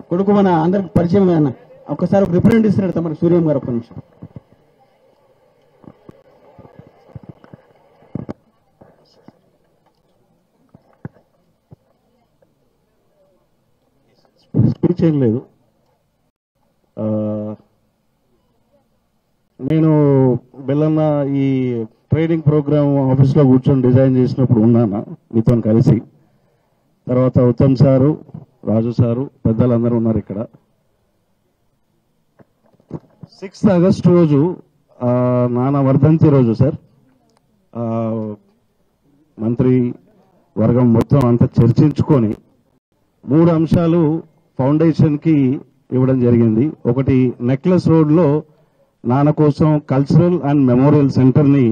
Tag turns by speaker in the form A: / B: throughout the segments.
A: కొడుకు మన అందరికి పరిచయం అన్న ఒక్కసారి ఒక రిప్రజెంట్ ఇస్తున్నాడు తమ సూర్యం గారు. ఒక్క నిమిషం.
B: స్పీచ్ ఏం లేదు. నేను బెల్లన్న ఈ ట్రైనింగ్ ప్రోగ్రామ్ ఆఫీస్లో కూర్చొని డిజైన్ చేసినప్పుడు ఉన్నాను మీతో కలిసి. తర్వాత ఉత్తమ్ సారు, రాజు సారు, పెద్దలందరూ ఉన్నారు ఇక్కడ. 6th ఆగస్టు రోజు నాన్న వర్ధంతి రోజు సార్, మంత్రి వర్గం మొత్తం అంతా చర్చించుకొని 3 అంశాలు ఫౌండేషన్కి ఇవ్వడం జరిగింది. ఒకటి, నెక్లెస్ రోడ్లో నాన్న కోసం కల్చరల్ అండ్ మెమోరియల్ సెంటర్ని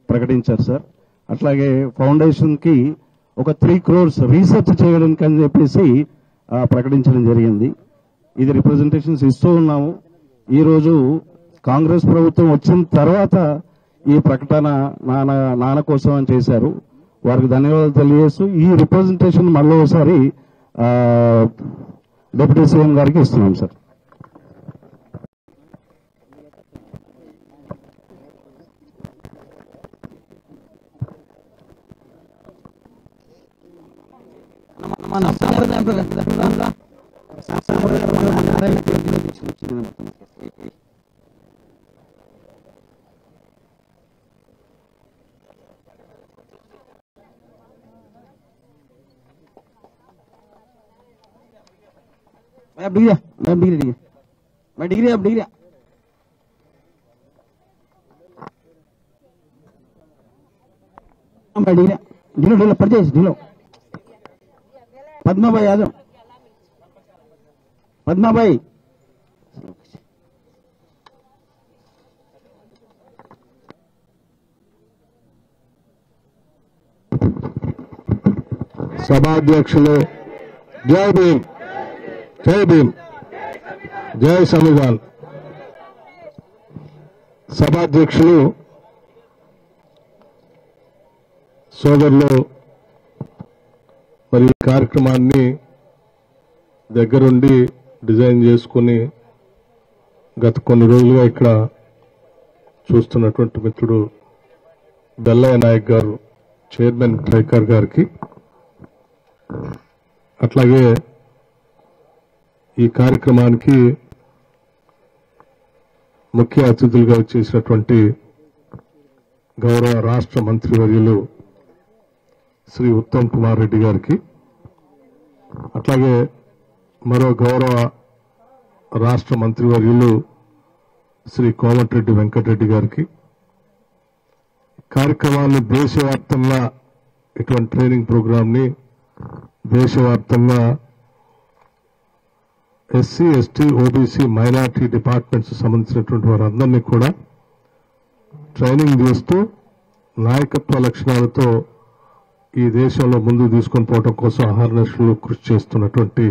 B: ప్రకటించారు సార్. అట్లాగే ఫౌండేషన్కి ఒక 3 crores రీసెర్చ్ చేయడానికి అని చెప్పేసి ప్రకటించడం జరిగింది. ఇది రిప్రజెంటేషన్స్ ఇస్తూ ఉన్నాము. ఈరోజు కాంగ్రెస్ ప్రభుత్వం వచ్చిన తర్వాత ఈ ప్రకటన నాన్న కోసం అని చేశారు. వారికి ధన్యవాదాలు తెలియజేస్తూ ఈ రిప్రజెంటేషన్ మళ్ళీ ఒకసారి డిప్యూటీ సీఎం గారికి ఇస్తున్నాం సార్.
A: डिग्री अब डिग्री ढीलो ढीलो परचेज ढीलो पद्मा भाई आ जाओ. पद्मा भाई
C: సభాధ్యక్షులు జై భీమ్, జై భీమ్, జై సంవిధాన్. సభాధ్యక్షులు సోదరులు మరి ఈ కార్యక్రమాన్ని దగ్గరుండి డిజైన్ చేసుకుని గత కొన్ని రోజులుగా ఇక్కడ చూస్తున్నటువంటి మిత్రుడు బెల్లయ్య నాయక్ గారు, చైర్మన్ ట్రైకర్ గారికి, అట్లాగే ఈ కార్యక్రమానికి ముఖ్య అతిథులుగా వచ్చేసినటువంటి గౌరవ రాష్ట్ర మంత్రివర్యులు శ్రీ ఉత్తమ్ కుమార్ రెడ్డి గారికి, అట్లాగే మరో గౌరవ రాష్ట్ర మంత్రివర్యులు శ్రీ కోమటిరెడ్డి వెంకటరెడ్డి గారికి, కార్యక్రమాన్ని దేశవ్యాప్తంగా ఇటువంటి ట్రైనింగ్ ప్రోగ్రాంని దేశవ్యాప్తంగా SC, ST, OBC, minority departments సంబంధించినటువంటి వారందరినీ కూడా ట్రైనింగ్ చేస్తూ నాయకత్వ లక్షణాలతో ఈ దేశంలో ముందుకు తీసుకొని పోవడం కోసం అహర్నిశలు కృషి చేస్తున్నటువంటి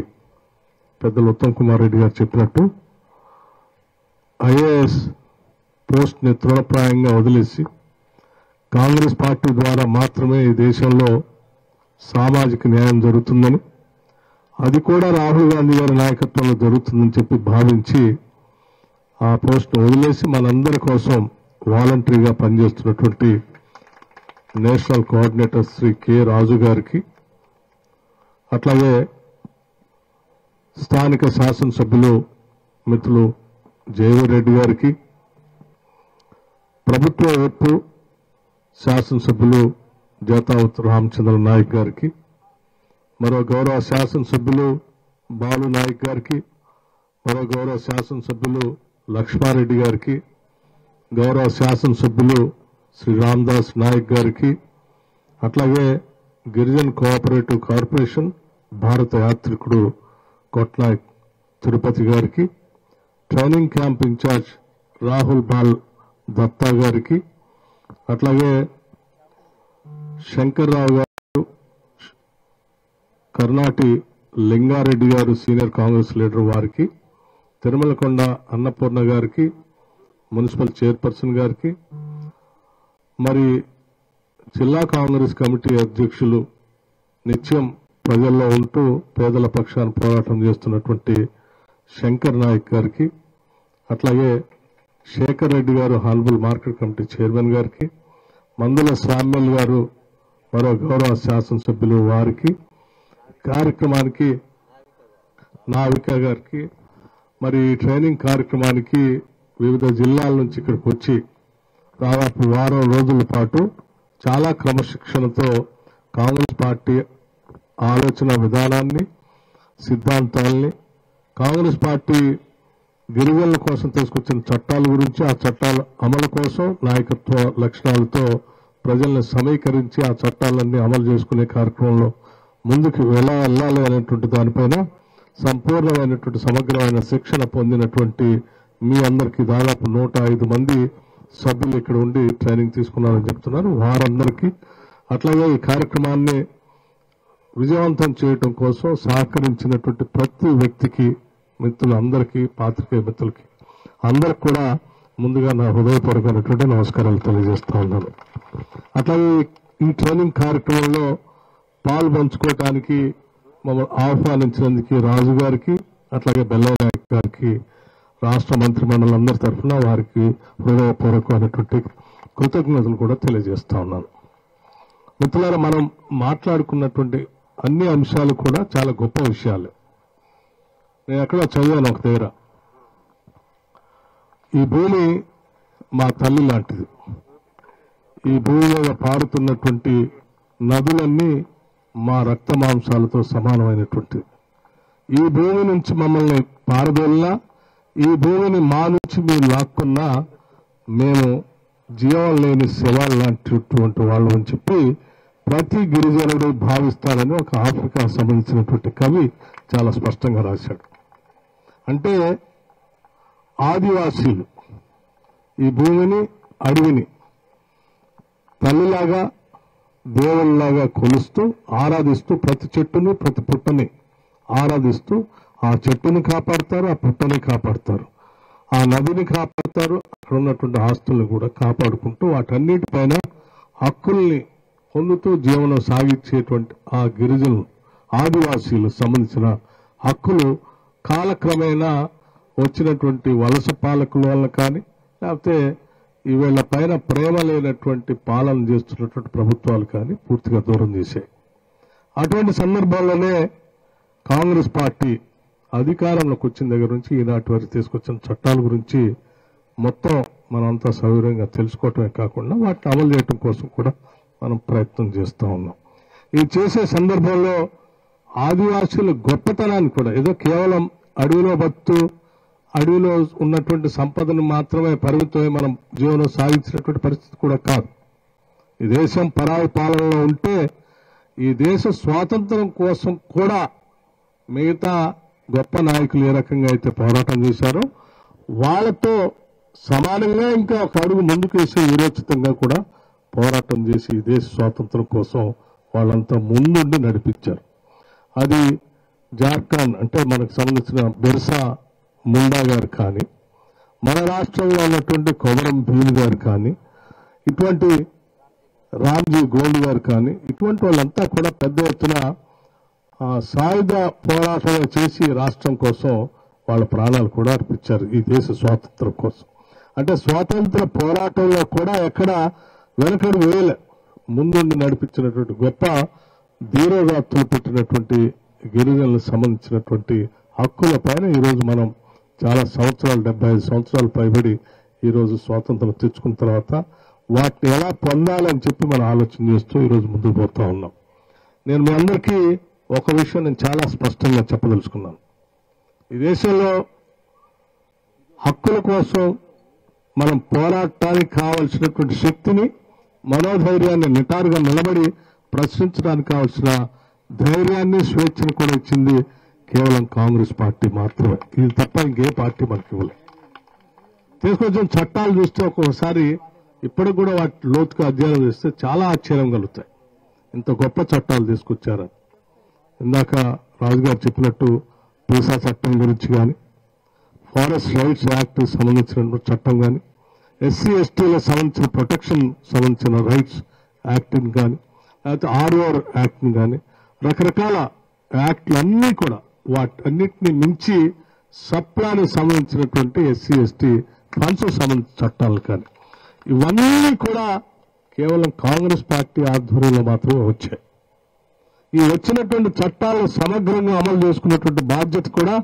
C: పెద్దలు ఉత్తమ్ కుమార్ రెడ్డి గారు చెప్పినట్టు ఐఏఎస్ పోస్ట్ ని తృణప్రాయంగా వదిలేసి కాంగ్రెస్ పార్టీ ద్వారా మాత్రమే ఈ దేశంలో సామాజిక న్యాయం జరుగుతుందని, అది కూడా రాహుల్ గాంధీ గారి నాయకత్వంలో జరుగుతుందని చెప్పి భావించి ఆ పోస్ట్ను వదిలేసి మనందరి కోసం వాలంటరీగా పనిచేస్తున్నటువంటి నేషనల్ కోఆర్డినేటర్ శ్రీ కె రాజు గారికి, అట్లాగే స్థానిక శాసనసభ్యులు మిత్రులు జయవర్ రెడ్డి గారికి, ప్రభుత్వ వైపు శాసనసభ్యులు జతావత్ రామచంద్ర నాయక్ గారికి, మరో గౌరవ శాసనసభ్యులు బాలు నాయక్ గారికి, మరో గౌరవ శాసనసభ్యులు లక్ష్మారెడ్డి గారికి, గౌరవ శాసనసభ్యులు శ్రీ రామదాస్ నాయక్ గారికి, అట్లాగే గిరిజన్ కోఆపరేటివ్ కార్పొరేషన్ భారత యాత్రికుడు కొట్నాయక్ తిరుపతి గారికి, training camp incharge Rahul Bal Datta గారికి, అట్లాగే శంకర్రావు గారు, కర్ణాటి లింగారెడ్డి గారు సీనియర్ కాంగ్రెస్ లీడర్ వారికి, తిరుమలకొండ అన్నపూర్ణ గారికి, మున్సిపల్ చైర్పర్సన్ గారికి, మరి జిల్లా కాంగ్రెస్ కమిటీ అధ్యక్షులు నిత్యం ప్రజల్లో ఉంటూ పేదల పక్షాన పోరాటం చేస్తున్నటువంటి శంకర్ నాయక్ గారికి, అట్లాగే శేఖర్ రెడ్డి గారు హానరబుల్ మార్కెట్ కమిటీ చైర్మన్ గారికి, మందుల శామ్యుల్ గారు మరో గౌరవ శాసనసభ్యులు వారికి, కార్యక్రమానికి నావిక గారికి, మరి ఈ ట్రైనింగ్ కార్యక్రమానికి వివిధ జిల్లాల నుంచి ఇక్కడికి వచ్చి దాదాపు వారం రోజుల పాటు చాలా క్రమశిక్షణతో కాంగ్రెస్ పార్టీ ఆలోచన విధానాన్ని, సిద్ధాంతాల్ని, కాంగ్రెస్ పార్టీ గిరిజనుల కోసం తీసుకొచ్చిన చట్టాల గురించి, ఆ చట్టాల అమలు కోసం నాయకత్వ లక్షణాలతో ప్రజల్ని సమీకరించి ఆ చట్టాలన్నీ అమలు చేసుకునే కార్యక్రమంలో ముందుకు ఎలా వెళ్ళాలి అనేటువంటి దానిపైన సంపూర్ణమైనటువంటి సమగ్రమైన శిక్షణ పొందినటువంటి మీ అందరికీ దాదాపు 105 మంది సభ్యులు ఇక్కడ ఉండి ట్రైనింగ్ తీసుకున్నారని చెప్తున్నారు. వారందరికీ, అట్లాగే ఈ కార్యక్రమాన్ని విజయవంతం చేయడం కోసం సహకరించినటువంటి ప్రతి వ్యక్తికి, మిత్రులందరికీ, పాత్రికేయ మిత్రులకి అందరికి కూడా ముందుగా నా హృదయపూర్వకమైనటువంటి నమస్కారాలు తెలియజేస్తా ఉన్నాను. అట్లాగే ఈ ట్రైనింగ్ కార్యక్రమంలో పాలు పంచుకోవటానికి మమ్మల్ని ఆహ్వానించినందుకు రాజు గారికి, అట్లాగే బెల్లనాయక్ గారికి, రాష్ట్ర మంత్రిమండలందరి తరఫున వారికి హృదయపూర్వకమైనటువంటి కృతజ్ఞతలు కూడా తెలియజేస్తా ఉన్నాను. మిత్రులారా, మనం మాట్లాడుకున్నటువంటి అన్ని అంశాలు కూడా చాలా గొప్ప విషయాలు. నేను ఎక్కడో చదివాను ఒక దగ్గర, ఈ భూమి మా తల్లి లాంటిది, ఈ భూమి మీద పారుతున్నటువంటి నదులన్నీ మా రక్త మాంసాలతో సమానమైనటువంటి, ఈ భూమి నుంచి మమ్మల్ని పారదోలినా, ఈ భూమిని మా నుంచి మీరు లాక్కున్నా మేము జీవం లేని శవాలు లాంటిటువంటి వాళ్ళు అని చెప్పి ప్రతి గిరిజనుడు భావిస్తాడని ఒక ఆఫ్రికా సంబంధించినటువంటి కవి చాలా స్పష్టంగా రాశాడు. అంటే ఆదివాసీలు ఈ భూమిని, అడవిని తల్లిలాగా, దేవుళ్ళలాగా కొలుస్తూ, ఆరాధిస్తూ, ప్రతి చెట్టుని, ప్రతి పుట్టని ఆరాధిస్తూ ఆ చెట్టుని కాపాడతారు, ఆ పుట్టని కాపాడతారు, ఆ నదిని కాపాడతారు, అక్కడ ఉన్నటువంటి ఆస్తుల్ని కూడా కాపాడుకుంటూ వాటన్నిటిపైన హక్కుల్ని పొందుతూ జీవనం సాగించేటువంటి ఆ గిరిజనులు, ఆదివాసీలు సంబంధించిన హక్కులు కాలక్రమేణా వచ్చినటువంటి వలస పాలకుల వల్ల కానీ, లేకపోతే వీళ్ళ పైన ప్రేమ లేనటువంటి పాలన చేస్తున్నటువంటి ప్రభుత్వాలు కానీ పూర్తిగా దూరం చేశాయి. అటువంటి సందర్భాల్లోనే కాంగ్రెస్ పార్టీ అధికారంలోకి వచ్చిన దగ్గర నుంచి ఈనాటి వరకు తీసుకొచ్చిన చట్టాల గురించి మొత్తం మనంతా సౌకర్యంగా తెలుసుకోవటమే కాకుండా వాటిని అమలు చేయడం కోసం కూడా మనం ప్రయత్నం చేస్తూ ఉన్నాం. ఇది చేసే సందర్భంలో ఆదివాసీల గొప్పతనాన్ని కూడా, ఏదో కేవలం అడవిలో బతు, అడవిలో ఉన్నటువంటి సంపదను మాత్రమే పరిమితమై మనం జీవనం సాగించినటువంటి పరిస్థితి కూడా కాదు. ఈ దేశం పరాయి పాలనలో ఉంటే ఈ దేశ స్వాతంత్రం కోసం కూడా మిగతా గొప్ప నాయకులు ఏ రకంగా అయితే పోరాటం చేశారో వాళ్ళతో సమానంగా ఇంకా ఒక అడుగు ముందుకు వేసి విరోచితంగా కూడా పోరాటం చేసి ఈ దేశ స్వాతంత్రం కోసం వాళ్ళంతా ముందుండి నడిపించారు. అది జార్ఖండ్ అంటే మనకు సంబంధించిన బిర్సా ముండా గారు కానీ, మన రాష్ట్రంలో ఉన్నటువంటి కొమరం భీమ్ గారు కానీ, ఇటువంటి రామ్జీ గోండ్ గారు కానీ, ఇటువంటి వాళ్ళంతా కూడా పెద్ద ఎత్తున సాయుధ పోరాటం చేసి రాష్ట్రం కోసం వాళ్ళ ప్రాణాలు కూడా అర్పించారు ఈ దేశ స్వాతంత్రం కోసం. అంటే స్వాతంత్ర పోరాటంలో కూడా ఎక్కడ వెనకడు వేయలే, ముందుండి నడిపించినటువంటి గొప్ప ధీరోదాత్తులు పెట్టినటువంటి గిరిజనులకు సంబంధించినటువంటి హక్కుల పైన ఈరోజు మనం చాలా సంవత్సరాలు, 75 సంవత్సరాలు పైబడి ఈరోజు స్వాతంత్రం తెచ్చుకున్న తర్వాత వాటిని ఎలా పొందాలని చెప్పి మనం ఆలోచన చేస్తూ ఈరోజు ముందుకు పోతా ఉన్నాం. నేను మీ అందరికీ ఒక విషయం నేను చాలా స్పష్టంగా చెప్పదలుచుకున్నాను. ఈ దేశంలో హక్కుల కోసం మనం పోరాటానికి కావలసినటువంటి శక్తిని, మనోధైర్యాన్ని, నిటారుగా నిలబడి ప్రశ్నించడానికి కావలసిన ధైర్యాన్ని, స్వేచ్ఛను కూడా ఇచ్చింది కేవలం కాంగ్రెస్ పార్టీ మాత్రమే. ఇది తప్ప ఇంకే పార్టీ మనకి ఇవ్వలేదు. తీసుకొచ్చిన చట్టాలు చూస్తే ఒక్కొక్కసారి ఇప్పటికి కూడా వాటి లోతుగా అధ్యయనం చేస్తే చాలా ఆశ్చర్యం కలుగుతాయి. ఇంత గొప్ప చట్టాలు తీసుకొచ్చారని. ఇందాక రాజుగారు చెప్పినట్టు పీసా చట్టం గురించి కానీ, ఫారెస్ట్ రైట్స్ యాక్ట్ సంబంధించిన చట్టం కానీ, ఎస్సీ ఎస్టీలకు సంబంధించిన ప్రొటెక్షన్ సంబంధించిన రైట్స్ యాక్ట్ని కానీ, లేకపోతే ఆర్ఓఆర్ యాక్ట్ని కానీ, రకరకాల యాక్ట్లన్నీ కూడా వాటన్నిటిని మించి సప్లానికి సంబంధించినటువంటి ఎస్సీ ఎస్టీ ఫండ్స్ సంబంధించిన చట్టాలు కానీ ఇవన్నీ కూడా కేవలం కాంగ్రెస్ పార్టీ ఆధ్వర్యంలో మాత్రమే వచ్చాయి. ఈ వచ్చినటువంటి చట్టాలను సమగ్రంగా అమలు చేసుకున్నటువంటి బాధ్యత కూడా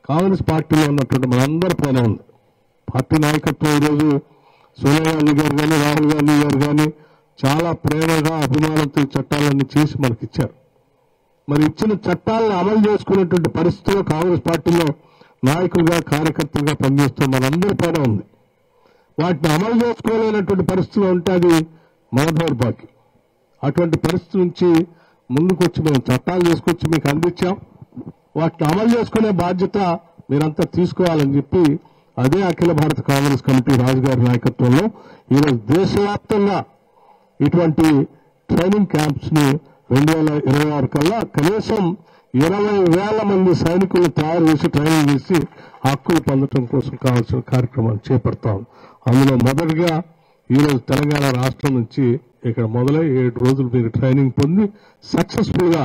C: కాంగ్రెస్ పార్టీలో ఉన్నటువంటి మనందరి పైన ఉంది. పార్టీ నాయకత్వం ఈరోజు సోనియా గాంధీ గారు కానీ రాహుల్ గాంధీ గారు కానీ చాలా ప్రేమగా అభిమానంతో ఈ చట్టాలన్నీ చేసి మనకిచ్చారు. మరి ఇచ్చిన చట్టాలను అమలు చేసుకునేటువంటి పరిస్థితిలో కాంగ్రెస్ పార్టీలో నాయకులుగా కార్యకర్తలుగా పనిచేస్తున్న మనందరి పైన ఉంది. వాటిని అమలు చేసుకోలేనటువంటి పరిస్థితిలో ఉంటే అది మన దౌర్భాగ్యం. అటువంటి పరిస్థితి నుంచి ముందుకు వచ్చి మేము చట్టాలు తీసుకొచ్చి మీకు అందించాం. వాటిని అమలు చేసుకునే బాధ్యత మీరంతా తీసుకోవాలని చెప్పి అదే అఖిల భారత కాంగ్రెస్ కమిటీ రాజుగారి నాయకత్వంలో ఈరోజు దేశవ్యాప్తంగా ఇటువంటి ట్రైనింగ్ క్యాంప్స్ ని 2026 కల్లా కనీసం 20,000 మంది సైనికులను తయారు చేసి ట్రైనింగ్ చేసి హక్కులు పొందడం కోసం కావాల్సిన కార్యక్రమాలు చేపడతాం. అందులో మొదటిగా ఈరోజు తెలంగాణ రాష్ట్రం నుంచి ఇక్కడ మొదలై 7 రోజులు మీరు ట్రైనింగ్ పొంది సక్సెస్ఫుల్ గా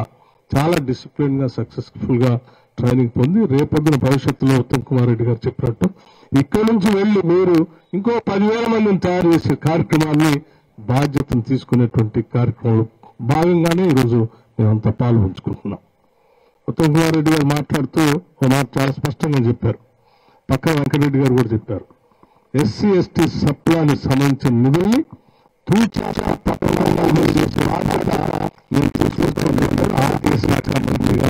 C: చాలా డిసిప్లిన్ గా సక్సెస్ఫుల్ గా ట్రైనింగ్ పొంది రేపొద్దున భవిష్యత్తులో ఉత్తమ్ కుమార్ రెడ్డి గారు చెప్పినట్టు ఇక్కడ నుంచి వెళ్లి మీరు ఇంకో 10,000 మందిని తయారు చేసే కార్యక్రమాన్ని బాధ్యతను తీసుకునేటువంటి కార్యక్రమంలో భాగంగానే ఈరోజు మేమంతా పాల్పంచుకుంటున్నాం. ఉత్తమ్ కుమార్ రెడ్డి గారు మాట్లాడుతూ ఒక మాట చాలా స్పష్టంగా చెప్పారు. పక్కన వెంకటరెడ్డి గారు కూడా చెప్పారు. ఎస్సీ ఎస్టీ సప్లానికి సంబంధించిన నిధుల్ని ఆర్థిక శాఖ మంత్రిగా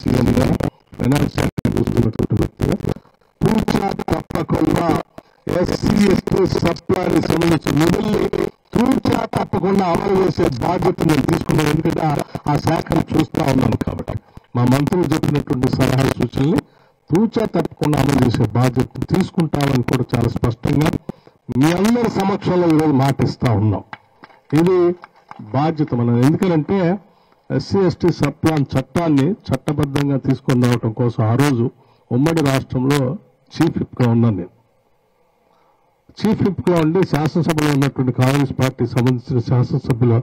C: సీఎం గారు ఫైనాన్స్ శాఖ చూస్తున్నటువంటి వ్యక్తిగా తూచా తప్పకుండా ఎస్సీ ఎస్టీ సప్లానికి సంబంధించిన నిధుల్ని తూచా తప్పకుండా అమలు చేసే బాధ్యత నేను తీసుకున్నాను. ఎందుకంటే ఆ శాఖను చూస్తా ఉన్నాను కాబట్టి మా మంత్రులు చెప్పినటువంటి సలహా సూచనల్ని తూచా తప్పకుండా అమలు చేసే బాధ్యత తీసుకుంటామని కూడా చాలా స్పష్టంగా మీ అందరి సమక్షంలో ఈరోజు మాటిస్తా ఉన్నాం. ఇది బాధ్యత మనం. ఎందుకంటే ఎస్సీ ఎస్టీ సప్లాన్ చట్టాన్ని చట్టబద్ధంగా తీసుకొని రావడం కోసం ఆ రోజు ఉమ్మడి రాష్ట్రంలో చీఫ్ విప్ గా ఉన్నాను నేను. చీఫ్ విప్ గా ఉండి శాసనసభలో ఉన్నటువంటి కాంగ్రెస్ పార్టీ సంబంధించిన శాసనసభ్యుల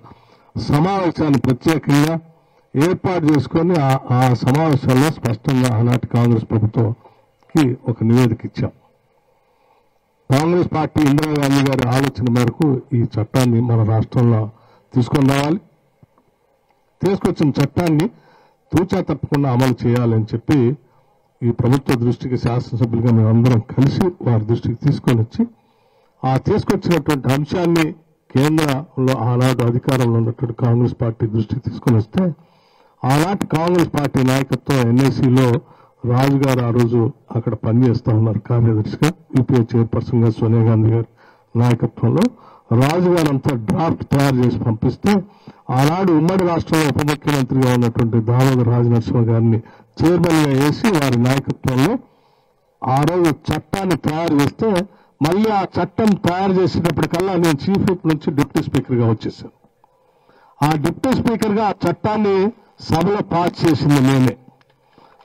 C: సమావేశాన్ని ప్రత్యేకంగా ఏర్పాటు చేసుకొని ఆ సమావేశాల్లో స్పష్టంగా ఆనాటి కాంగ్రెస్ ప్రభుత్వంకి ఒక నివేదిక ఇచ్చాం. కాంగ్రెస్ పార్టీ ఇందిరాగాంధీ గారి ఆలోచన మేరకు ఈ చట్టాన్ని మన రాష్ట్రంలో తీసుకొని రావాలి, తీసుకొచ్చిన చట్టాన్ని తూచా తప్పకుండా అమలు చేయాలని చెప్పి ఈ ప్రభుత్వ దృష్టికి శాసనసభ్యులుగా మేమందరం కలిసి వారి దృష్టికి తీసుకొని వచ్చి ఆ తీసుకొచ్చినటువంటి అంశాన్ని కేంద్రంలో ఆనాడు అధికారంలో ఉన్నటువంటి కాంగ్రెస్ పార్టీ దృష్టికి తీసుకొని వస్తే ఆనాటి కాంగ్రెస్ పార్టీ నాయకత్వం ఎన్ఐసిలో రాజుగారు ఆ రోజు అక్కడ పనిచేస్తా ఉన్నారు కార్యదర్శిగా. యూపీఏ చైర్పర్సన్ గా సోనియా గాంధీ గారి నాయకత్వంలో రాజుగారు అంతా డ్రాఫ్ట్ తయారు చేసి పంపిస్తే ఆనాడు ఉమ్మడి రాష్ట్రంలో ఉప ముఖ్యమంత్రిగా ఉన్నటువంటి దామోదర్ రాజనరసింహ గారిని చైర్మన్ గా వేసి వారి నాయకత్వంలో ఆ రోజు చట్టాన్ని తయారు చేస్తే మళ్ళీ ఆ చట్టం తయారు చేసేటప్పటికల్లా నేను చీఫ్ విప్ నుంచి డిప్యూటీ స్పీకర్ గా వచ్చేసాను. ఆ డిప్యూటీ స్పీకర్ గా ఆ చట్టాన్ని సభలో పాస్ చేసింది నేనే.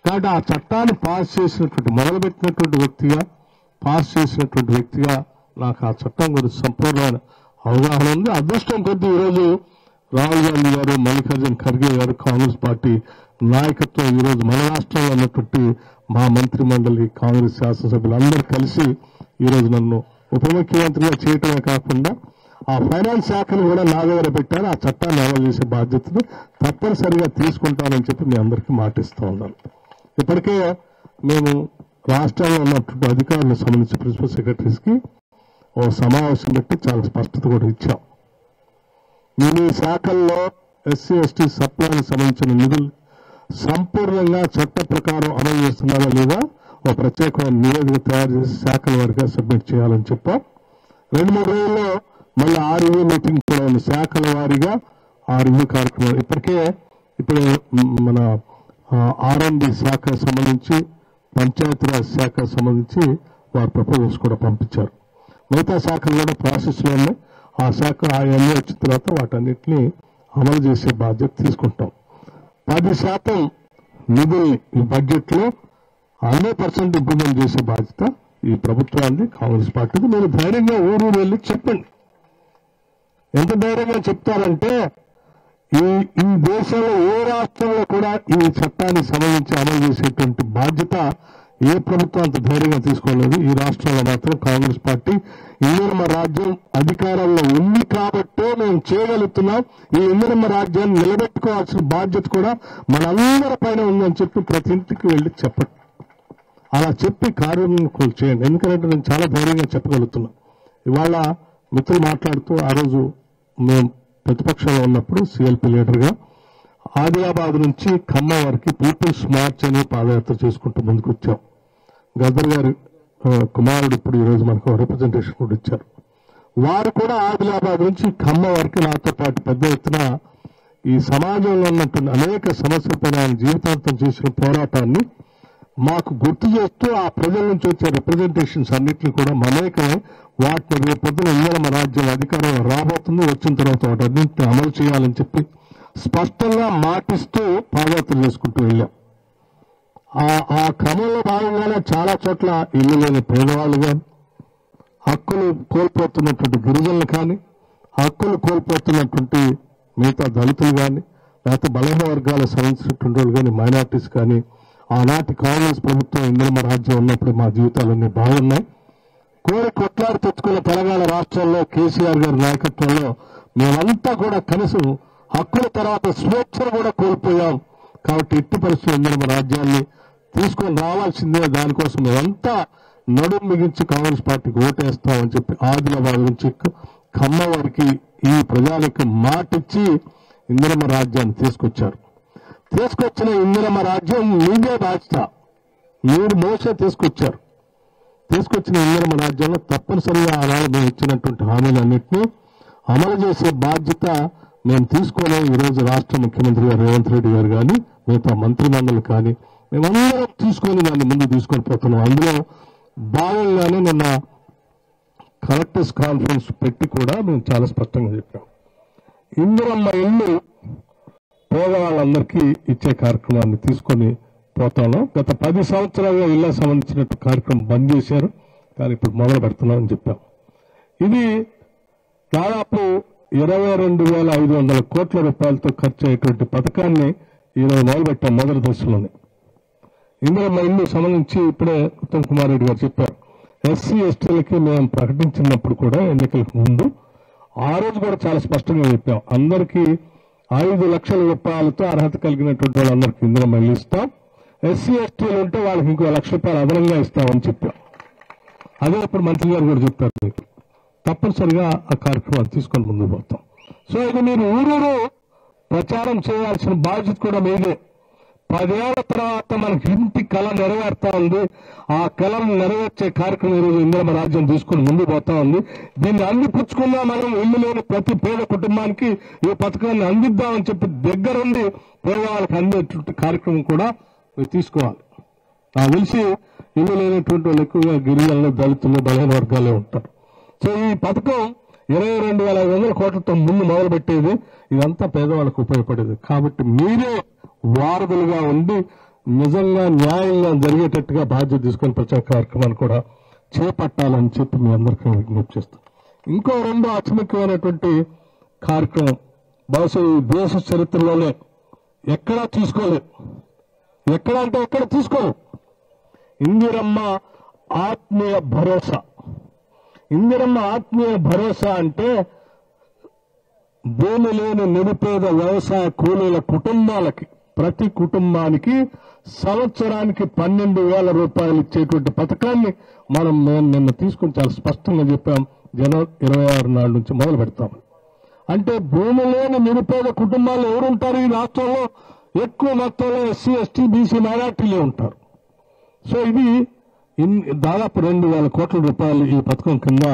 C: కాబట్టి ఆ చట్టాన్ని పాస్ చేసినటువంటి మొదలుపెట్టినటువంటి వ్యక్తిగా పాస్ చేసినటువంటి వ్యక్తిగా నాకు ఆ చట్టం గురించి సంపూర్ణమైన అవగాహన ఉంది. అదృష్టం కొద్దీ ఈరోజు రాహుల్ గాంధీ గారు, మల్లికార్జున ఖర్గే గారు, కాంగ్రెస్ పార్టీ నాయకత్వం ఈరోజు మన రాష్ట్రంలో ఉన్నటువంటి మా మంత్రి మండలి కాంగ్రెస్ శాసనసభ్యులు అందరూ కలిసి ఈరోజు నన్ను ఉప ముఖ్యమంత్రిగా చేయటమే కాకుండా ఆ ఫైనాన్స్ శాఖను కూడా నా దగ్గర పెట్టారు. ఆ చట్టాన్ని అమలు చేసే బాధ్యతను తప్పనిసరిగా తీసుకుంటానని చెప్పి మీ అందరికీ మాటిస్తూ ఉన్నాను. ఇప్పటికే మేము రాష్ట్రంలో ఉన్నటువంటి అధికారులకు సంబంధించి ప్రిన్సిపల్ సెక్రటరీస్ కి ఓ సమావేశం పెట్టి చాలా స్పష్టత కూడా ఇచ్చాం. మీ శాఖల్లో ఎస్సీ ఎస్టీ సప్లానికి సంబంధించిన నిధులు సంపూర్ణంగా చట్ట ప్రకారం అమలు చేస్తున్నారా లేదా ఓ ప్రత్యేకమైన నివేదిక తయారు చేసి శాఖల వారిగా సబ్మిట్ చేయాలని చెప్పాం. 2-3 రోజుల్లో మళ్ళీ ఆ రివ్యూ మీటింగ్ కూడా ఉంది. శాఖల వారీగా ఆ రివ్యూ కార్యక్రమం ఇప్పుడు మన R&D శాఖ సంబంధించి పంచాయతీరాజ్ శాఖ సంబంధించి వారి ప్రపోజల్స్ కూడా పంపించారు. మిగతా శాఖలు కూడా ప్రాసెస్ లో ఉన్నాయి. ఆ శాఖ అవన్నీ వచ్చిన తర్వాత వాటన్నిటిని అమలు చేసే బాధ్యత తీసుకుంటాం. 10% నిధుల్ని ఈ బడ్జెట్ లో 100% ఇంప్లిమెంట్ చేసే బాధ్యత ఈ ప్రభుత్వాన్ని కాంగ్రెస్ పార్టీకి. మీరు ధైర్యంగా ఊరు వెళ్ళి చెప్పండి. ఎంత ధైర్యంగా చెప్తారంటే ఈ దేశంలో ఏ రాష్ట్రంలో కూడా ఈ చట్టానికి సంబంధించి అమలు చేసేటువంటి బాధ్యత ఏ ప్రభుత్వం అంత ధైర్యంగా తీసుకోలేదు. ఈ రాష్ట్రంలో మాత్రం కాంగ్రెస్ పార్టీ ఇందిరమ్మ రాజ్యం అధికారంలో ఉంది కాబట్టే మేము చేయగలుగుతున్నాం. ఈ ఇందిరమ్మ రాజ్యాన్ని నిలబెట్టుకోవాల్సిన బాధ్యత కూడా మనందరి పైన ఉందని చెప్పి ప్రతి ఇంటికి వెళ్ళి చెప్పండి. అలా చెప్పి కార్యక్రమం చేయండి. ఎందుకంటే నేను చాలా ధైర్యంగా చెప్పగలుగుతున్నా. ఇవాళ మిత్రులు మాట్లాడుతూ ఆ రోజు మేము ప్రతిపక్షంలో ఉన్నప్పుడు సిఎల్పి లీడర్గా ఆదిలాబాద్ నుంచి ఖమ్మం వరకు పీపుల్స్ మార్చ్ అని పాదయాత్ర చేసుకుంటూ ముందుకు వచ్చాం. గద్దర్ గారి కుమారుడు ఇప్పుడు ఈరోజు మనకు రిప్రజెంటేషన్ కూడా ఇచ్చారు. వారు కూడా ఆదిలాబాద్ నుంచి ఖమ్మం వరకు నాతో పాటు పెద్ద ఎత్తున ఈ సమాజంలో ఉన్నటువంటి అనేక సమస్యలపైన ఆయన జీవితాంతం చేసిన పోరాటాన్ని మాకు గుర్తు చేస్తూ ఆ ప్రజల నుంచి వచ్చే రిప్రజెంటేషన్స్ అన్నింటినీ కూడా మమేకమై వాటిని రేపొద్దున ఇందిరమ్మ రాజ్యం అధికారంలో రాబోతుంది, వచ్చిన తర్వాత వాటన్నింటినీ అమలు చేయాలని చెప్పి స్పష్టంగా మాటిస్తూ పాదయాత్ర చేసుకుంటూ వెళ్ళాం. ఆ క్రమంలో భాగంగానే చాలా చోట్ల ఇల్లు లేని పేదవాళ్ళు కానీ, హక్కులు కోల్పోతున్నటువంటి గిరిజనులు కానీ, హక్కులు కోల్పోతున్నటువంటి మిగతా దళితులు కానీ, లేకపోతే బలహీన వర్గాలకు సంబంధించినటువంటి వాళ్ళు కానీ, మైనార్టీస్ కానీ, ఆనాటి కాంగ్రెస్ ప్రభుత్వం ఇందిరమ్మ రాజ్యం ఉన్నప్పుడు మా జీవితాలన్నీ బాగున్నాయి. కోరి కొట్లాడి తెచ్చుకున్న తెలంగాణ రాష్ట్రంలో కేసీఆర్ గారి నాయకత్వంలో మేమంతా కూడా కనీసం హక్కుల తర్వాత స్వేచ్ఛను కూడా కోల్పోయాం. కాబట్టి ఎట్టి పరిస్థితుల్లో ఇందిరమ్మ రాజ్యాన్ని తీసుకొని రావాల్సిందే. దానికోసం మేమంతా నడుము బిగించి కాంగ్రెస్ పార్టీకి ఓటేస్తామని చెప్పి ఆదిలాబాద్ నుంచి ఖమ్మం వరకు ఈ ప్రజలకు మాటిచ్చి ఇందిరమ్మ రాజ్యాన్ని తీసుకొచ్చారు. తీసుకొచ్చిన ఇందిరమ్మ రాజ్యం మీదే బాధ్యత, మీరు మోసే తీసుకొచ్చారు. తీసుకొచ్చిన ఇందిరమ్మ రాజ్యంలో తప్పనిసరిగా ఆనాడు మేము ఇచ్చినటువంటి హామీలన్నింటినీ అమలు చేసే బాధ్యత మేము తీసుకొని ఈరోజు రాష్ట్ర ముఖ్యమంత్రి గారు రేవంత్ రెడ్డి గారు కానీ, మిగతా మంత్రిమండలి కానీ మేమందరం తీసుకొని దాన్ని ముందు తీసుకొని పోతున్నాం. అందులో భాగంగానే నిన్న కలెక్టర్స్ కాన్ఫరెన్స్ పెట్టి కూడా మేము చాలా స్పష్టంగా చెప్పాం. ఇందిరమ్మ ఇల్లు పేదవాళ్ళందరికీ ఇచ్చే కార్యక్రమాన్ని తీసుకొని పోతాను. గత 10 సంవత్సరాలుగా ఇళ్లకు సంబంధించినట్టు కార్యక్రమం బంద్ చేశారు, కానీ ఇప్పుడు మొదలు పెడుతున్నామని చెప్పాం. ఇది దాదాపు 22,500 కోట్ల రూపాయలతో ఖర్చు అయ్యేటువంటి పథకాన్ని ఈరోజు మొదలుపెట్టాం. మొదటి దశలోనే ఇందిరమ్మ ఇల్లు సంబంధించి ఇప్పుడే ఉత్తమ్ కుమార్ రెడ్డి గారు చెప్పారు. ఎస్సీ ఎస్టీలకి మేము ప్రకటించినప్పుడు కూడా ఎన్నికలకు ముందు ఆ రోజు కూడా చాలా స్పష్టంగా చెప్పాం. అందరికీ 5 లక్షల రూపాయలతో అర్హత కలిగినటువంటి వాళ్ళందరికీ ఇందిరమ్మ ఇల్లు ఇస్తాం. ఎస్సీ ఎస్టీలు ఉంటే వాళ్ళకి ఇంకో 1 లక్ష రూపాయలు అదనంగా ఇస్తామని చెప్పాం. అదే ఇప్పుడు మంత్రి గారు కూడా చెప్పారు. మీకు తప్పనిసరిగా ఆ కార్యక్రమాన్ని తీసుకొని ముందుకు పోతాం. సో ఇది మీరు ఊరూరు ప్రచారం చేయాల్సిన బాధ్యత కూడా మీదే. 10 ఏళ్ల తర్వాత మనకి ఇంటి కళ నెరవేరుతా ఉంది. ఆ కళను నెరవేర్చే కార్యక్రమం ఈరోజు ఇందిరమ్మ రాజ్యం తీసుకుని ముందుకు పోతా ఉంది. దీన్ని అందిపుచ్చుకున్నా మనం ఇల్లు లేని ప్రతి పేద కుటుంబానికి ఈ పథకాన్ని అందిద్దామని చెప్పి దగ్గరుండి పేదవాళ్ళకి అందేటువంటి కార్యక్రమం కూడా మీరు తీసుకోవాలి. నాకు తెలిసి ఇల్లు లేనటువంటి వాళ్ళు ఎక్కువగా గిరిజనులు, దళితులు, బలహీన వర్గాలే ఉంటారు. సో ఈ పథకం 22,500 కోట్లతో ముందు మొదలుపెట్టేది. ఇదంతా పేదవాళ్ళకు ఉపయోగపడేది. కాబట్టి మీరే వారధులుగా ఉండి నిజంగా న్యాయంగా జరిగేటట్టుగా బాధ్యత తీసుకొని ప్రచార కార్యక్రమాన్ని కూడా చేపట్టాలని చెప్పి మీ అందరికీ విజ్ఞప్తి చేస్తాం. ఇంకో 2 అతిముఖ్యమైనటువంటి కార్యక్రమం బహుశా ఈ దేశ చరిత్రలోనే ఎక్కడా తీసుకోలేదు. ఎక్కడ అంటే ఎక్కడ తీసుకోలేదు. ఇందిరమ్మ ఆత్మీయ భరోసా. ఇందిరమ్మ ఆత్మీయ భరోసా అంటే భూమి లేని నిరుపేద వ్యవసాయ కూలీల కుటుంబాలకి, ప్రతి కుటుంబానికి సంవత్సరానికి 12,000 రూపాయలు ఇచ్చేటువంటి పథకాన్ని మనం నిన్న తీసుకుని చాలా స్పష్టంగా చెప్పాం. జనవరి 26 నాడు నుంచి మొదలు పెడతాం. అంటే భూమి లేని నిరుపేద కుటుంబాలు ఎవరుంటారు ఈ రాష్ట్రంలో? ఎక్కువ మొత్తంలో ఎస్సీ, ఎస్టీ, బీసీ, మైనార్టీలే ఉంటారు. సో ఇది దాదాపు 2,000 కోట్ల రూపాయలు ఈ పథకం కింద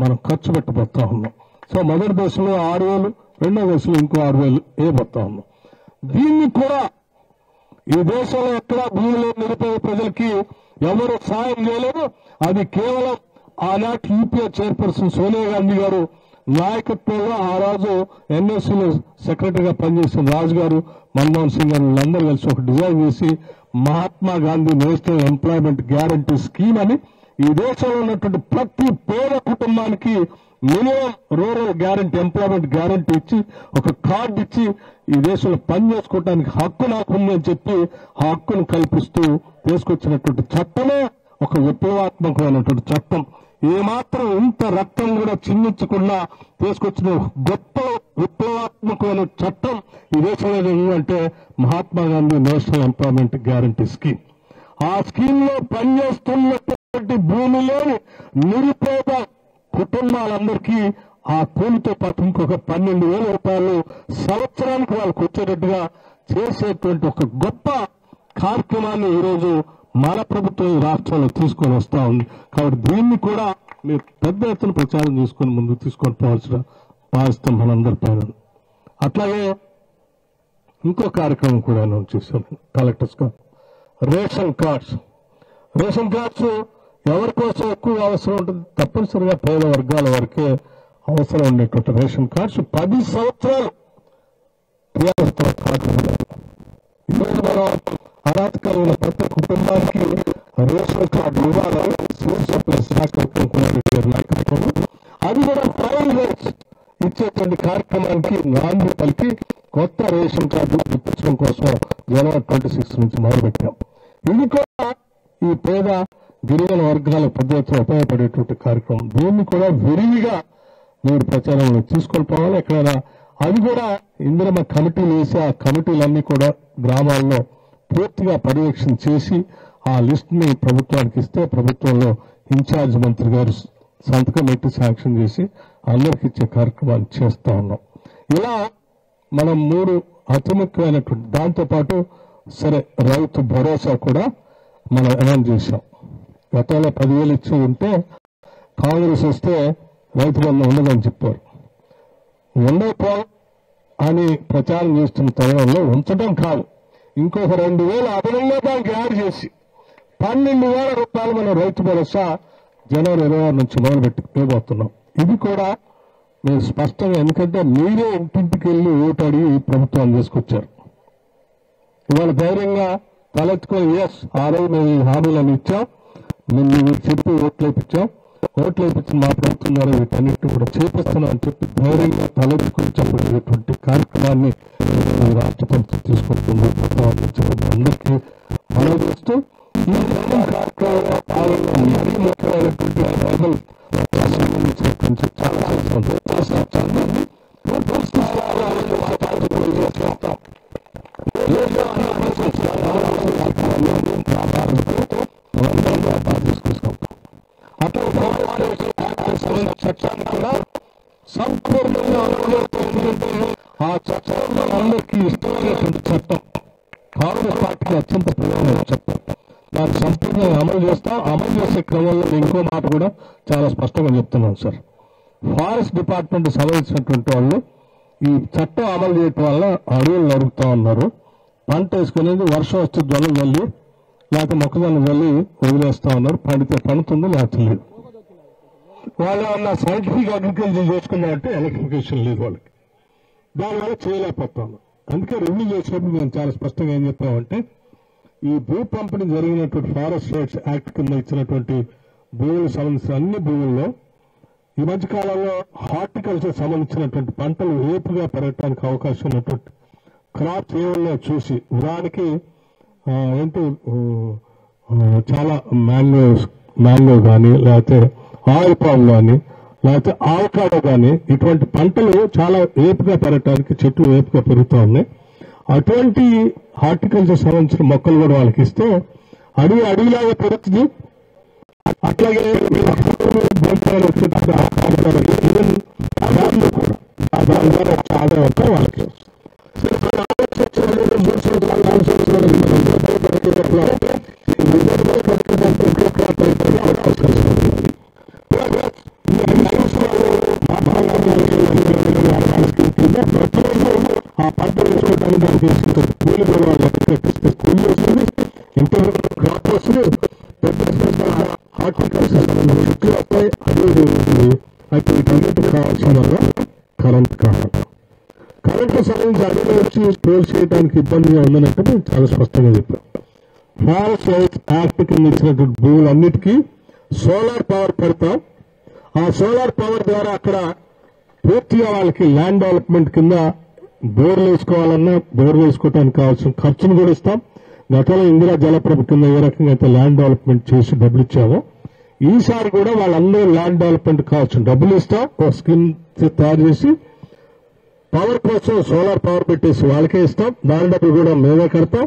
C: మనం ఖర్చు పెట్టబోతా ఉన్నాం. సో మొదటి దశలో 6,000, రెండో దశలో ఇంకో 6,000 వేయబోతా ఉన్నాం. దీన్ని కూడా ఈ దేశంలో ఎక్కడా భూమిలో నిరుపేద ప్రజలకి ఎవరు సాయం చేయలేదు. అది కేవలం ఆనాటి యూపీఏ చైర్పర్సన్ సోనియా గాంధీ గారు నాయకత్వంలో ఆ రోజు ఎన్ఎస్సీలో సెక్రటరీగా పనిచేసిన రాజు గారు, మన్మోహన్ సింగ్ గారు వీళ్ళందరూ కలిసి ఒక డిజైన్ చేసి Mahatma Gandhi national employment guarantee scheme అని ఈ దేశంలో ఉన్నటువంటి ప్రతి పేద కుటుంబానికి minimum rural guarantee, employment guarantee ఇచ్చి ఒక కార్డు ఇచ్చి ఈ దేశంలో పని చేసుకోవడానికి హక్కు నాకు ఉంది అని చెప్పి ఆ హక్కును కల్పిస్తూ తీసుకొచ్చినటువంటి చట్టమే ఒక విప్లవాత్మకమైనటువంటి చట్టం. ఏమాత్రం ఇంత రక్తం కూడా చిందించకుండా తీసుకొచ్చిన గొప్ప విప్లవాత్మకమైన చట్టం ఈ దేశంలో ఏంటంటే Mahatma Gandhi national employment guarantee scheme. ఆ స్కీమ్ లో పనిచేస్తున్నటువంటి భూమిలోని నిరుపేద కుటుంబాలందరికీ ఆ కూలితో పాటు ఇంకొక 12,000 రూపాయలు సంవత్సరానికి వాళ్ళకు వచ్చేటట్టుగా చేసేటువంటి ఒక గొప్ప కార్యక్రమాన్ని ఈరోజు మన ప్రభుత్వం ఈ రాష్ట్రంలో తీసుకొని వస్తా ఉంది. కాబట్టి దీన్ని కూడా మీరు పెద్ద ఎత్తున ప్రచారం చేసుకుని ముందుకు తీసుకొని పోవాల్సిన బాధ్యత మనందరి పైన. అట్లాగే ఇంకో కార్యక్రమం కూడా అనౌన్స్ చేశాను కలెక్టర్స్ గా. రేషన్ కార్డ్స్ ఎవరి కోసం ఎక్కువ అవసరం ఉంటుంది? తప్పనిసరిగా పేద వర్గాల వరకే అవసరం ఉండేటువంటి రేషన్ కార్డ్స్ 10 సంవత్సరాలు అర్హత కలిగిన ప్రతి కుటుంబానికి రేషన్ కార్డు ఇవ్వాలని సివిల్ సప్లైస్ శాఖ నాయకత్వం అది కూడా 5 years ఇచ్చేటువంటి కార్యక్రమానికి నాంది పలికి కొత్త రేషన్ కార్డు ఇప్పించడం కోసం January 26 నుంచి మొదలుపెట్టాం. ఇది కూడా ఈ పేద గిరిజన వర్గాల పెద్ద ఎత్తున ఉపయోగపడేటువంటి కార్యక్రమం. దీన్ని కూడా విరివిగా మీరు ప్రచారంలో తీసుకొని పోవాలి. ఎక్కడైనా అది కూడా ఇందిరమ్మ కమిటీలు వేసి ఆ కమిటీలన్నీ కూడా గ్రామాల్లో పూర్తిగా పర్యవేక్షణ చేసి ఆ లిస్ట్ ని ప్రభుత్వానికి ఇస్తే ప్రభుత్వంలో ఇన్ఛార్జ్ మంత్రి గారు సంతకం పెట్టి శాంక్షన్ చేసి అందరికి ఇచ్చే కార్యక్రమాలు చేస్తా ఉన్నాం. ఇలా మనం 3 అతి ముఖ్యమైనటువంటి దాంతోపాటు సరే రైతు భరోసా కూడా మనం అనౌన్స్ చేశాం. గతంలో 10,000 ఇచ్చి ఉంటే కాంగ్రెస్ వస్తే రైతు బంధు ఉండదని చెప్పారు. ఉండకపో అని ప్రచారం చేస్తున్న తరుణంలో ఉంచడం కాదు, ఇంకొక 2,000 అదనంగా దానికి యాడ్ చేసి 12,000 రూపాయలు మనం రైతు భరోసా January 26 నుంచి మొదలుపెట్టుకోబోతున్నాం. ఇది కూడా మీరు స్పష్టంగా, ఎందుకంటే మీరే ఇంటింటికి వెళ్ళి ఓటు అడిగి ప్రభుత్వాన్ని తీసుకొచ్చారు. ఇవాళ ధైర్యంగా తలెత్తుకొని ఎస్ ఆ రోజు మేము ఈ హామీలను ఇచ్చాం, మేము చెప్పి ఓట్లు వేయించిన మా ప్రభుత్వం ద్వారా వీటన్నిటిని కూడా చేపిస్తున్నాం అని చెప్పి ధైర్యంగా తలెత్తుకొని చెప్పేటువంటి కార్యక్రమాన్ని రాష్ట్ర ప్రభుత్వం తీసుకుంటుంది. అందరికీ మనం చేస్తూ ఈ కార్యక్రమంలో మరీ ముఖ్యమైనటువంటి చాలా చట్టాన్ని కూడా సంపూర్ణంగా ఆ చట్టంలో అందరికీ ఇష్టమైనటువంటి చట్టం, కాంగ్రెస్ పార్టీకి అత్యంత ప్రధానమైన చట్టం. దాన్ని సంపూర్ణంగా అమలు చేస్తాం. అమలు చేసే క్రమంలో ఇంకో మాట కూడా చాలా స్పష్టంగా చెప్తున్నాం సార్. ఫారెస్ట్ డిపార్ట్మెంట్ సంబంధించినటువంటి వాళ్ళు ఈ చట్టం అమలు చేయటం వల్ల అడవులు నరుకుతా ఉన్నారు. పంట వేసుకునేది వర్షం వస్తే జొన్నలు జల్లి లేకపోతే మొక్కజొన్న జల్లి వదిలేస్తా ఉన్నారు. పండితే పండుతుంది, లేకపోతే లేదు. వాళ్ళు ఏమన్నా సైంటిఫిక్ అగ్రికల్చర్ చేసుకున్నారంటే ఎలక్ట్రిఫికేషన్ లేదు వాళ్ళకి, దానివల్ల చేయలేకపోతాము. అందుకే రెవెన్యూ చేసినప్పుడు మేము చాలా స్పష్టంగా ఏం చెప్పామంటే ఈ భూ పంపిణీ జరిగినటువంటి ఫారెస్ట్ రైట్స్ యాక్ట్ కింద ఇచ్చినటువంటి భూములకు సంబంధించిన అన్ని భూముల్లో ఈ మధ్య కాలంలో హార్టికల్చర్ సంబంధించినటువంటి పంటలు ఏపుగా పెరగడానికి అవకాశం ఉన్నటువంటి క్రాప్స్ ఏమన్నా చూసి ఉదాహరణకి చాలా మ్యాంగో కానీ లేకపోతే ఆయిల్ పామ్ కానీ లేకపోతే ఆవకాడో కానీ ఇటువంటి పంటలు చాలా ఏపుగా పెరగడానికి చెట్లు ఏపుగా పెరుగుతూ ఉన్నాయి. అటువంటి హార్టికల్చర్ సంబంధించిన మొక్కలు కూడా వాళ్ళకి ఇస్తే అడవిలాగా పెరుగుతుంది. అట్లాగే దాని ద్వారా ఆదాయం అంతా వాళ్ళకి ఆ పంట వేసుకోవడానికి దానికి కూలి కూడా కట్టిస్తే కూలి వస్తుంది, ఇంత క్రాప్ వస్తుంది, పెద్ద హార్టికల్చర్ చెట్లు వస్తాయి, అడవి అయితే వీటన్నిటికి కావాల్సిన వల్ల కరెంట్ కావాలి. కరెంట్ సంబంధించి అడవి వచ్చి స్టోర్ చేయడానికి ఇబ్బందిగా ఉందనంటే మేము చాలా స్పష్టంగా చెప్పాం. ఫారెస్ట్ రైట్స్ యాక్ట్ కింద ఇచ్చినటువంటి భూములన్నిటికీ సోలార్ పవర్ పెడతాం. ఆ సోలార్ పవర్ ద్వారా అక్కడ పూర్తిగా వాళ్ళకి ల్యాండ్ డెవలప్మెంట్ కింద బోర్లు వేసుకోవాలన్నా బోర్లు వేసుకోవడానికి కావాల్సిన ఖర్చును కూడా ఇస్తాం. గతంలో ఇందిరా జలప్రభ కింద ఏ రకంగా అయితే ల్యాండ్ డెవలప్మెంట్ చేసి డబ్బులు ఇచ్చామో ఈసారి కూడా వాళ్ళందరూ ల్యాండ్ డెవలప్మెంట్ కావాల్సిన డబ్బులు ఇస్తాం. ఒక స్కీమ్ తయారు చేసి పవర్ కోసం సోలార్ పవర్ పెట్టేసి వాళ్ళకే ఇస్తాం. దాని డబ్బులు కూడా మేమే కడతాం,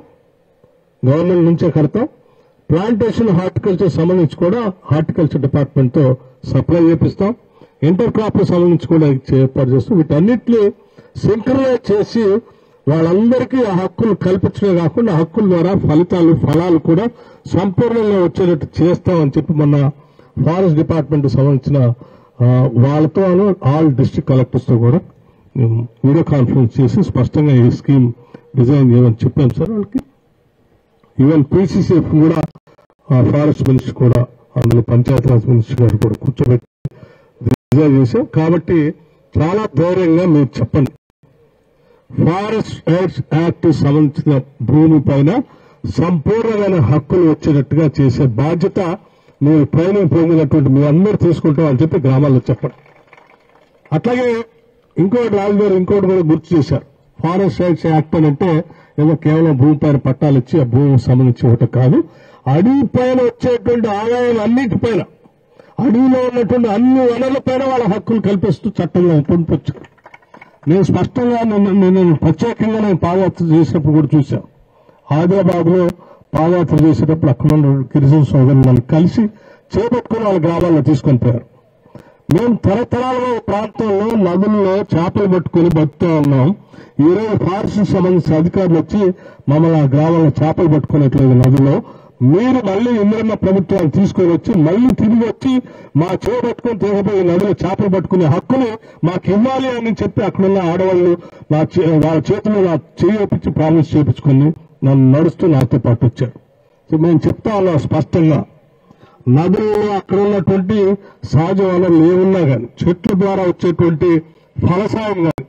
C: గవర్నమెంట్ నుంచే కడతాం. ప్లాంటేషన్ హార్టికల్చర్ సంబంధించి కూడా హార్టికల్చర్ డిపార్ట్మెంట్ తో సప్లై చేపిస్తాం. ఇంటర్ క్రాప్ సంబంధించి కూడా ఏర్పాటు చేస్తాం. వీటన్నిటిని సింక్రనైజ్ చేసి వాళ్ళందరికీ ఆ హక్కులు కల్పించడమే కాకుండా హక్కుల ద్వారా ఫలాలు కూడా సంపూర్ణంగా వచ్చేటట్టు చేస్తామని చెప్పి మొన్న ఫారెస్ట్ డిపార్ట్మెంట్ సంబంధించిన వాళ్ళతో ఆల్ డిస్ట్రిక్ట్ కలెక్టర్స్ తో కూడా వీడియో కాన్ఫరెన్స్ చేసి స్పష్టంగా ఈ స్కీమ్ డిజైన్ చేయమని చెప్పాం సార్ వాళ్ళకి. ఈవెన్ పీసీసీఎఫ్ కూడా ఫారెస్ట్ మినిస్టర్ కూడా అందులో పంచాయతీరాజ్ మినిస్టర్ గారు కూడా కూర్చోబెట్టి డిజైన్ చేశాం. కాబట్టి చాలా ధైర్యంగా మీరు చెప్పండి, ఫారెస్ట్ రైట్స్ యాక్ట్ సంబంధించిన భూమి పైన సంపూర్ణమైన హక్కులు వచ్చేటట్టుగా చేసే బాధ్యత మీరు ట్రైనింగ్ పొందినటువంటి మీ అందరూ తీసుకుంటామని చెప్పి గ్రామాల్లో చెప్పండి. అట్లాగే ఇంకోటి రాజు గారు ఇంకోటి కూడా గుర్తు చేశారు. ఫారెస్ట్ రైట్స్ యాక్ట్ అని అంటే ఏదో కేవలం భూమి పైన పట్టాలు ఇచ్చి ఆ భూమికి సంబంధించి ఒకటి కాదు, అడవి పైన వచ్చేటువంటి ఆదాయం అన్నిటిపైన అడవిలో ఉన్నటువంటి అన్ని వనరుల పైన వాళ్ళ హక్కులు కల్పిస్తూ చట్టంలో పొందొచ్చు. నేను స్పష్టంగా నేను ప్రత్యేకంగా నేను పాదయాత్ర చేసినప్పుడు కూడా చూశాను. ఆదిలాబాద్ లో పాదయాత్ర చేసేటప్పుడు అక్కడ ఉన్న గిరిజన సోదరులను కలిసి చేపట్టుకుని వాళ్ళ గ్రామాల్లో తీసుకొని పోయారు. మేము తరతరాలుగా ప్రాంతంలో నదుల్లో చేపలు పట్టుకుని బతుకుతూ ఉన్నాం. ఈరోజు ఫారెస్ట్ సంబంధించిన అధికారులు వచ్చి మమ్మల్ని ఆ గ్రామంలో చేపలు పట్టుకునేట్లేదు నదిలో. మీరు మళ్లీ ఇంద్రమ్మ ప్రభుత్వాన్ని తీసుకొని వచ్చి మళ్లీ తిరిగి వచ్చి మా చేయ పట్టుకుని తీగపోయి నదిలో చేపలు పట్టుకునే హక్కుని మాకు ఇవ్వాలి అని చెప్పి అక్కడున్న ఆడవాళ్లు వాళ్ళ చేతిలో నా చేయించి ప్రామిస్ చేయించుకుని నన్ను నడుస్తూ నాతో పాటు వచ్చారు. సో మేము చెప్తా ఉన్నాం స్పష్టంగా, నదులలో అక్కడ ఉన్నటువంటి సహజ వనరులు ఏమున్నా కానీ చెట్ల ద్వారా వచ్చేటువంటి ఫలసాయం కానీ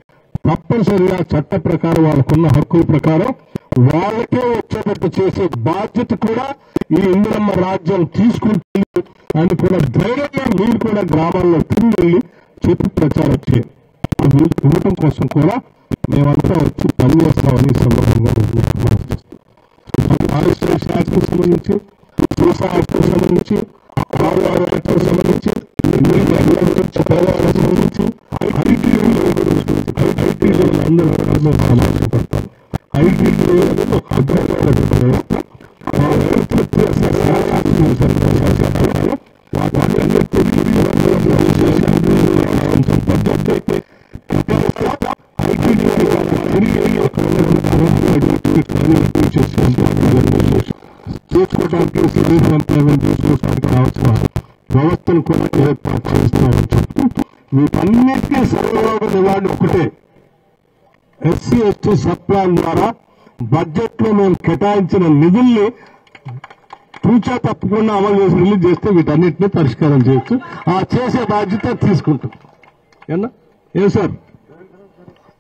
C: తప్పనిసరిగా చట్ట ప్రకారం వాళ్ళకున్న హక్కుల ప్రకారం వాళ్ళకే వచ్చేటట్టు చేసే బాధ్యత కూడా ఈ ఇందిరమ్మ రాజ్యం తీసుకుంటుంది అని కూడా ధైర్యంగా మీరు కూడా గ్రామాల్లో తిరిగి వెళ్ళి చెప్పి ప్రచారం చేయాలి. అది ఇవ్వటం కోసం కూడా మేమంతా వచ్చి పనిచేస్తామని సందర్భంగా శాఖకు సంబంధించి వ్యవసాయానికి సంబంధించి ఆరోగ్యానికి సంబంధించి సంబంధించి అందరూ సమావేశపడతారు. ఐటీలో ఒక అభ్యాసం చేసుకోవడానికి సర్వీస్ ఎంప్లాయ్మెంట్ చేసుకోవడానికి కావాల్సిన వ్యవస్థను కూడా ఏర్పాటు చేస్తామని చెప్తూ వీటన్నిటికీ సర్వలోక నివారణ ఒకటే, ఎస్సీ ఎస్టీ సబ్ ప్లాన్ ద్వారా బడ్జెట్ లో మేము కేటాయించిన నిధుల్ని తూచా తప్పకుండా అమలు చేసి రిలీజ్ చేస్తే వీటన్నిటిని పరిష్కారం చేయొచ్చు. ఆ చేసే బాధ్యత తీసుకుంటాం. ఏం సార్?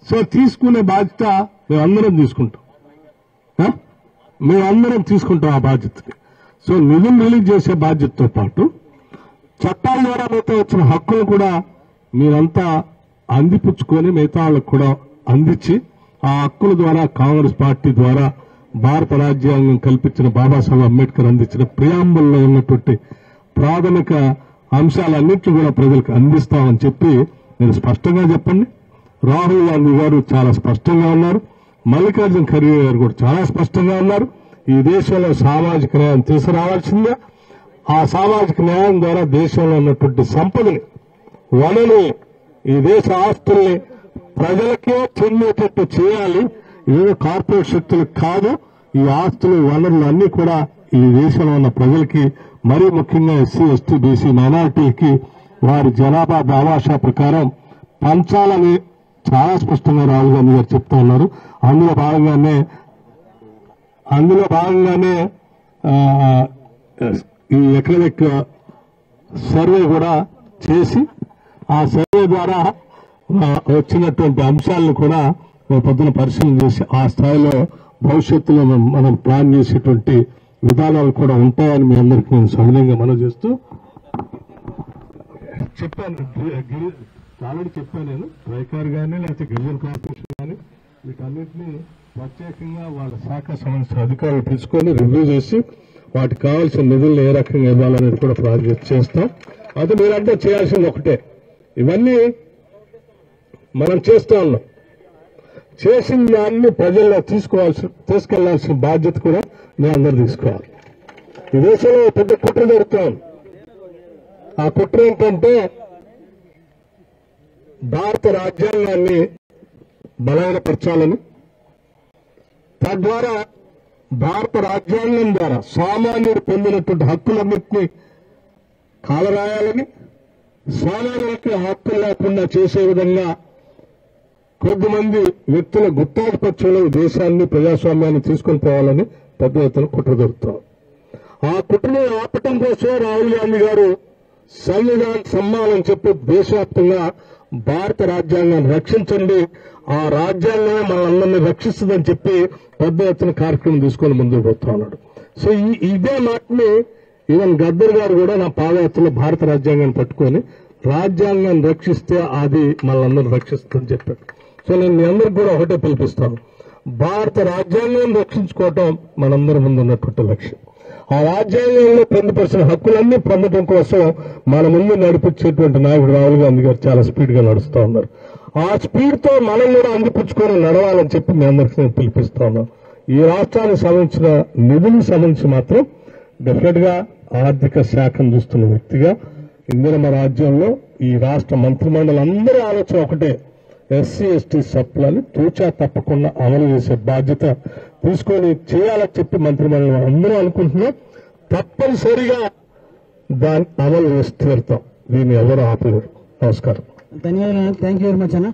C: సో తీసుకునే బాధ్యత మేమందరం తీసుకుంటాం. మేమందరం తీసుకుంటాం ఆ బాధ్యతని. సో నిధులు రిలీజ్ చేసే బాధ్యతతో పాటు చట్టాల ద్వారా మిగతా వచ్చిన హక్కులు కూడా మీరంతా అందిపుచ్చుకొని మిగతా వాళ్ళకు కూడా అందించి ఆ హక్కుల ద్వారా కాంగ్రెస్ పార్టీ ద్వారా భారత రాజ్యాంగం కల్పించిన బాబాసాహెబ్ అంబేద్కర్ అందించిన ప్రియాంబుల్లో ఉన్నటువంటి ప్రాథమిక అంశాలన్నింటినీ కూడా ప్రజలకు అందిస్తామని చెప్పి మీరు స్పష్టంగా చెప్పండి. రాహుల్ గాంధీ గారు చాలా స్పష్టంగా ఉన్నారు, మల్లికార్జున ఖర్గే గారు కూడా చాలా స్పష్టంగా ఉన్నారు. ఈ దేశంలో సామాజిక న్యాయం తీసుకురావాల్సిందే. ఆ సామాజిక న్యాయం ద్వారా దేశంలో ఉన్నటువంటి సంపదని, వనరుల్ని, ఈ దేశ ఆస్తుల్ని ప్రజలకే చెందేటట్టు చేయాలి. ఏదో కార్పొరేట్ శక్తులకు కాదు. ఈ ఆస్తులు వనరులు అన్ని కూడా ఈ దేశంలో ఉన్న ప్రజలకి, మరీ ముఖ్యంగా ఎస్సీ ఎస్టీ బీసీ మైనారిటీకి వారి జనాభా దావాషా ప్రకారం పంచాలని చాలా స్పష్టంగా రాహుల్ గాంధీ గారు చెప్తా ఉన్నారు. అందులో భాగంగానే ఈ ఎకనామిక్ సర్వే కూడా చేసి ఆ సర్వే ద్వారా వచ్చినటువంటి అంశాలను కూడా పొద్దున పరిశీలన చేసి ఆ స్థాయిలో భవిష్యత్తులో మనం ప్లాన్ చేసేటువంటి విధానాలు కూడా ఉంటాయని మీ అందరికీ నేను సవినయంగా మనవి చేస్తూ చెప్పాను ఆల్రెడీ చెప్పాను నేను ట్రైకార్ కానీ లేకపోతే గిరిజన కార్పొరేషన్ కానీ వీటన్నిటిని ప్రత్యేకంగా వాళ్ళ శాఖ సంబంధించిన అధికారులు పిలుచుకొని రివ్యూ చేసి వాటికి కావాల్సిన నిధులను ఏ రకంగా ఇవ్వాలనేది కూడా ప్రాజెక్ట్ చేస్తాం. అది మీరంటే చేయాల్సింది ఒకటే, ఇవన్నీ మనం చేస్తా ఉన్నాం. చేసిన దాన్ని ప్రజల్లో తీసుకెళ్లాల్సిన బాధ్యత కూడా మేము అందరూ తీసుకోవాలి. ఈ దేశంలో పెద్ద కుట్ర జరుగుతాం. ఆ కుట్ర ఏంటంటే భారత రాజ్యాంగాన్ని బలహీనపరచాలని, తద్వారా భారత రాజ్యాంగం ద్వారా సామాన్యుడు పొందినటువంటి హక్కులన్నింటినీ కాలరాయాలని, సామాన్యులకి హక్కులు లేకుండా చేసే విధంగా కొద్దిమంది వ్యక్తుల గుత్తాధిపత్యంలో దేశాన్ని ప్రజాస్వామ్యాన్ని తీసుకొని పోవాలని పెద్ద ఎత్తున కుట్ర జరుగుతాం. ఆ కుట్రను ఆపటం కోసం రాహుల్ గాంధీ గారు సంవిధాన సమ్మానం చెప్పి దేశవ్యాప్తంగా భారత రాజ్యాంగాన్ని రక్షించండి, ఆ రాజ్యాంగమే మనందరినీ రక్షిస్తుందని చెప్పి పెద్ద ఎత్తున కార్యక్రమం తీసుకొని ముందుకు పోతా ఉన్నాడు. సో ఇదే మాటని ఈవెన్ గద్దర్ గారు కూడా నా పాదయాత్రలో భారత రాజ్యాంగాన్ని పట్టుకొని రాజ్యాంగాన్ని రక్షిస్తే అది మనందరినీ రక్షిస్తుందని చెప్పాడు. సో నేను మీ అందరికి కూడా ఒకటే పిలిపిస్తాను, భారత రాజ్యాంగాన్ని రక్షించుకోవటం మనందరి ముందు ఉన్నటువంటి లక్ష్యం. ఆ రాజ్యాంగంలో పొందుపరిచిన హక్కులన్నీ పొందడం కోసం మన ముందు నడిపించేటువంటి నాయకుడు రాహుల్ గాంధీ గారు చాలా స్పీడ్ గా నడుస్తా ఉన్నారు. ఆ స్పీడ్ తో మనం కూడా అందిపుచ్చుకొని నడవాలని చెప్పి మీ అందరికీ నేను పిలిపిస్తా ఉన్నాను. ఈ రాష్ట్రానికి సంబంధించిన నిధులకు సంబంధించి మాత్రం డెఫినెట్ గా ఆర్థిక శాఖను చూస్తున్న వ్యక్తిగా ఇందిరమ్మ రాజ్యంలో ఈ రాష్ట్ర మంత్రిమండలి అందరి ఆలోచన ఒకటే, ఎస్సీ ఎస్టీ సప్లని తూచా తప్పకుండా అమలు చేసే బాధ్యత తీసుకొని చేయాలని చెప్పి మంత్రిమండలి అందరూ అనుకుంటున్నాం. తప్పనిసరిగా దాన్ని అమలు చేసి తీరుతాం. దీన్ని ఎవరు ఆపలేరు. నమస్కారం.
A: ధన్యవాదాలు. థ్యాంక్ యూ వెరీ మచ్ అన్న.